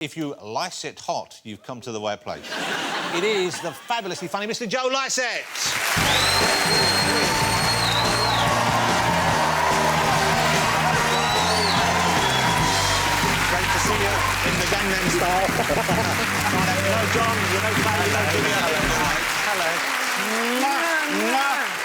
If you Lycett hot, you've come to the right place. It is the fabulously funny Mr. Joe Lycett. Great to see you in the Gangnam Style. Hello, John. You know,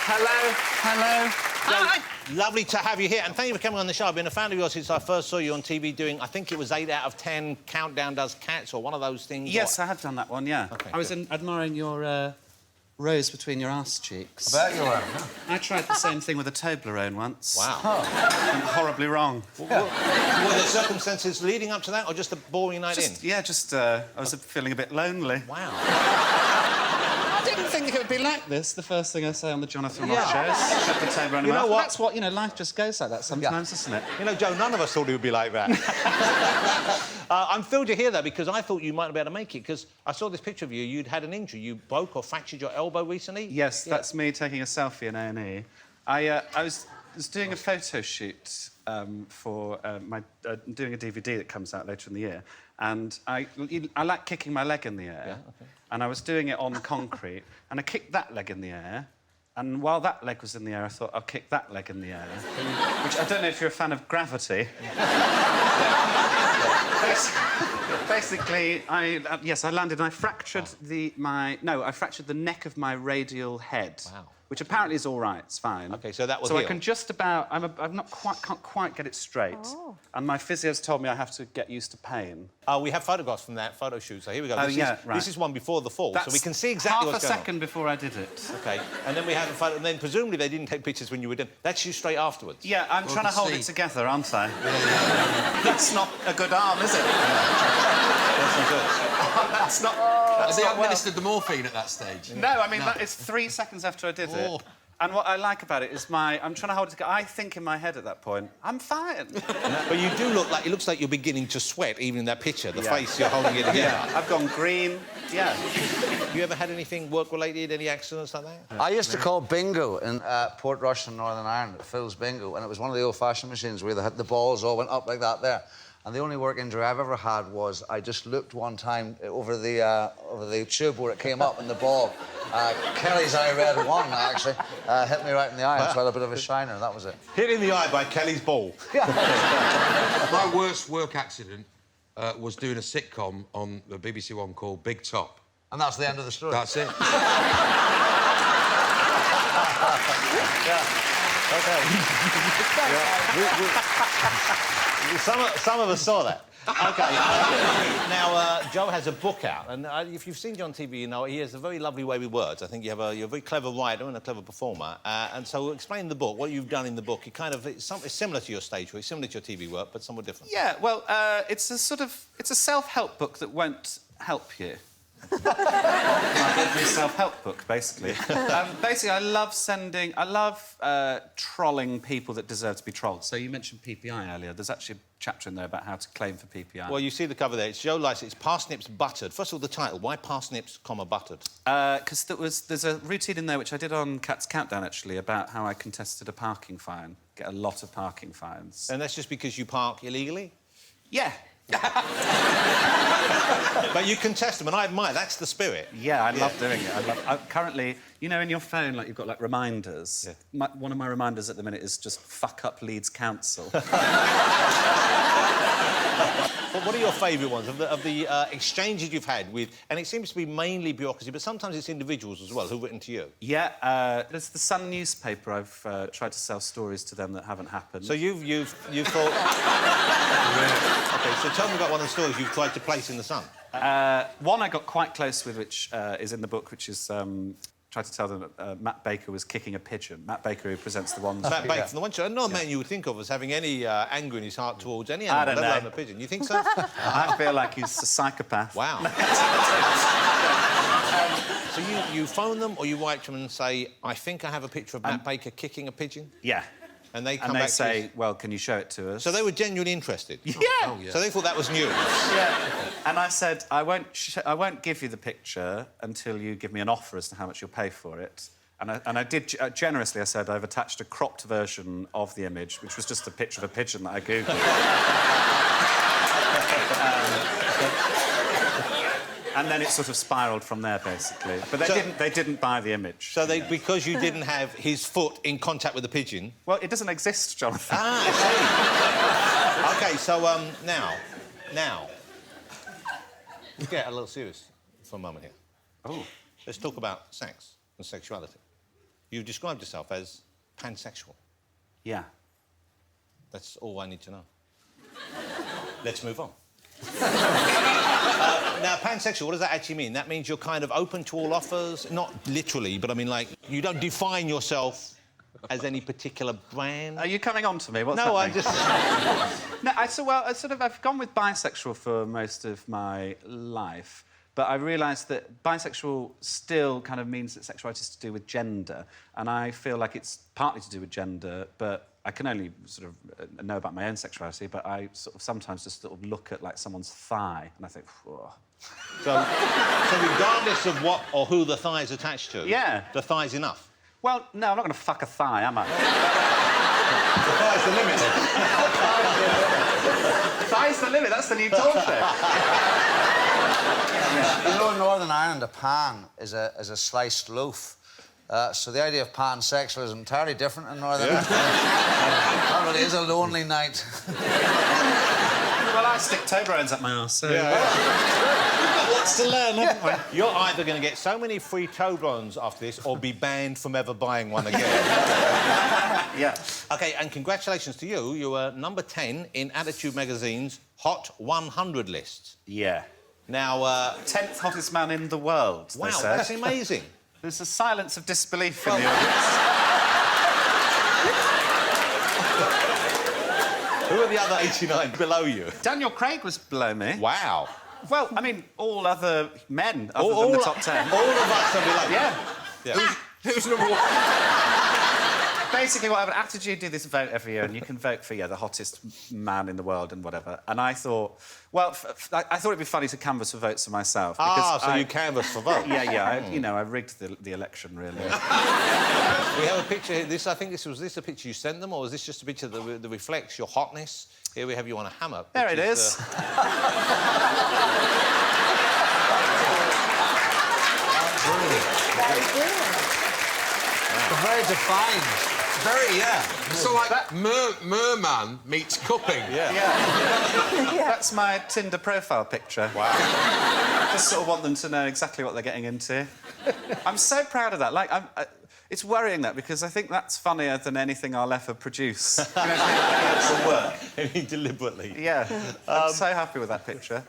hello. Hello. Lovely to have you here, and thank you for coming on the show. I've been a fan of yours since I first saw you on TV doing, I think it was 8 out of 10 Countdown Does Cats, or one of those things. Yes, I have done that one, yeah. Okay, I was admiring your rose between your arse cheeks. I bet you were. I tried the same thing with a Toblerone once. Wow. Went horribly wrong. Were there circumstances leading up to that, or just a boring night in? Yeah, I was feeling a bit lonely. Wow. I didn't think it would be like this, the first thing I say on the Jonathan Ross shows. Shut the Toblerone. You know what? That's what, life just goes like that sometimes, doesn't it? You know, Joe, none of us thought it would be like that. I'm thrilled to hear that, because I thought you might be able to make it, because I saw this picture of you. You'd had an injury. You broke or fractured your elbow recently? Yes, that's me taking a selfie in A&E. I was doing a photo shoot for doing a DVD that comes out later in the year, and I like kicking my leg in the air. Yeah, okay. And I was doing it on concrete, and I kicked that leg in the air, and while that leg was in the air, I thought, I'll kick that leg in the air. Which, I don't know if you're a fan of gravity. Basically, I landed and I fractured I fractured the neck of my radial head. Wow. Which apparently is all right, it's fine. OK, so that will So heal. I can just about... can't quite get it straight. Oh. And my physio's told me I have to get used to pain. We have photographs from that photo shoot, so here we go. This is one before the fall, so we can see exactly what's going on. Half a second before I did it. OK, and then we have a photo, and then presumably they didn't take pictures when you were done. That's you straight afterwards? Yeah, I'm trying to hold it together, aren't I? That's not a good arm, is it? That's not... Have they administered the morphine at that stage? No, I mean, it's 3 seconds after I did it. And what I like about it is I'm trying to hold it together. I think in my head at that point, I'm fine. But you do look like... It looks like you're beginning to sweat, even in that picture. The face, you're holding it together. Yeah, I've gone green. Yeah. You ever had anything work-related, any accidents like that? I used to call bingo in Portrush in Northern Ireland, Phil's Bingo, and it was one of the old-fashioned machines where the balls all went up like that there. And the only work injury I've ever had was I just looked one time over the tube where it came up and the ball. Kelly's eye red one, actually, hit me right in the eye and fell a bit of a shiner, that was it. Hit in the eye by Kelly's ball. My worst work accident was doing a sitcom on the BBC One called Big Top. And that's the end of the story. That's it. Some of us saw that. OK. Now, Joe has a book out, and if you've seen Joe on TV, you know he has a very lovely way with words. I think you're a very clever writer and a clever performer. And so explain the book, what you've done in the book. It's similar to your stage work, similar to your TV work, but somewhat different. Yeah, well, it's a self-help book that won't help you. Every self-help book, basically. Basically, I love trolling people that deserve to be trolled. So you mentioned PPI earlier. There's actually a chapter in there about how to claim for PPI. Well, you see the cover there. It's Joe Lycett. It's Parsnips Buttered. First of all, the title. Why Parsnips, buttered? Because there's a routine in there which I did on Cat's Countdown, actually, about how I contested a parking fine. Get a lot of parking fines. And that's just because you park illegally? Yeah. But you contest them, and I admire. That's the spirit. Yeah, I love doing it. Currently, you know, in your phone, like, you've got, like, reminders. Yeah. One of my reminders at the minute is just fuck up Leeds Council. What are your favourite ones of the exchanges you've had with... And it seems to be mainly bureaucracy, but sometimes it's individuals as well who've written to you. Yeah, there's the Sun newspaper. I've tried to sell stories to them that haven't happened. So you've thought... OK, so tell me about one of the stories you've tried to place in the Sun. One I got quite close with, which is in the book, which is... tried to tell them that Matt Baker was kicking a pigeon. Matt Baker, who presents the one... Matt Baker from the One Show. No man you would think of as having any anger in his heart towards any animal, let alone a pigeon. You think so? I feel like he's a psychopath. Wow. So you phone them or you write to them and say, I think I have a picture of Matt Baker kicking a pigeon? Yeah. And they come back say, well, can you show it to us? So they were genuinely interested? Yeah. Oh, yeah. So they thought that was news? Yeah. And I said, I won't give you the picture until you give me an offer as to how much you'll pay for it. And I did generously. I said I've attached a cropped version of the image, which was just a picture of a pigeon that I googled. And then it sort of spiralled from there, basically. But they didn't buy the image. So because you didn't have his foot in contact with the pigeon... Well, it doesn't exist, Jonathan. Ah, I see. OK, so, now... Let's get a little serious for a moment here. Oh. Let's talk about sex and sexuality. You've described yourself as pansexual. Yeah. That's all I need to know. Let's move on. Now, pansexual, what does that actually mean? That means you're kind of open to all offers? Not literally, but I mean, like, you don't define yourself as any particular brand? Are you coming on to me? What's no, happening? I just... No, I've gone with bisexual for most of my life, but I realised that bisexual still kind of means that sexuality is to do with gender, and I feel like it's partly to do with gender, but I can only sort of know about my own sexuality, but I sort of sometimes just sort of look at, like, someone's thigh, and I think, whoa. So regardless of what or who the thigh is attached to, yeah, the thigh's enough? Well, no, I'm not going to fuck a thigh, am I? The thigh's the limit. Thigh's the limit, that's the new talk show. You know, in Northern Ireland, a pan is a sliced loaf. So the idea of pansexual is entirely different in Northern Ireland. That really is a lonely night. Well, I stick toe bones up my arse, so... Yeah. We've got lots to learn, haven't we? You're either going to get so many free Tobrons after this or be banned from ever buying one again. Yeah. OK, and congratulations to you. You were number 10 in Attitude Magazine's Hot 100 list. Yeah. Now, 10th hottest man in the world, wow, they said. that's amazing. There's a silence of disbelief in the audience. Who are the other 89 below you? Daniel Craig was below me. Wow. Well, I mean, all other men other than the top 10. All of us are below. Yeah. Who's number one? Basically, whatever, Attitude do this vote every year, and you can vote for, the hottest man in the world and whatever. And I thought, well, I thought it'd be funny to canvass for votes for myself. So you canvass for votes? Yeah. I rigged the election, really. We have a picture here. I think was this a picture you sent them, or was this just a picture that reflects your hotness? Here we have you on a hammock. There it is. Very defined. Very, yeah. So, like, merman meets cupping. Yeah. That's my Tinder profile picture. Wow. Just sort of want them to know exactly what they're getting into. I'm so proud of that. Like, it's worrying that, because I think that's funnier than anything I'll ever produce. You know, actual work. I mean, deliberately. Yeah. I'm so happy with that picture.